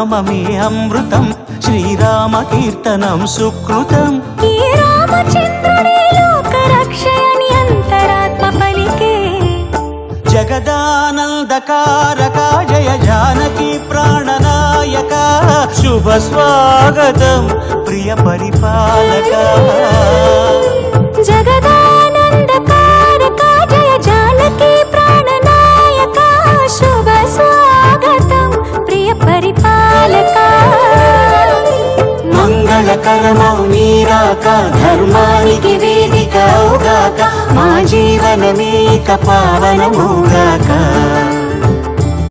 నామమే అమృతం, శ్రీరామ కీర్తనం సుకృతం. ఈ రామచంద్రుడే లోక రక్షయని అంతరాత్మ పలికే. జగదానందకారక జయ జానకి ప్రాణనాయక, శుభ స్వాగతం ప్రియ పరిపాలక. జగదానందకారక జయ జానకి ప్రాణనాయక, శుభ స్వాగతం ప్రియ పరిపాలక. మంగళకరమౌ నీరాక, ధర్మానికి వేదిక అవుగాక, మా జీవనమేక పావనమౌగాక.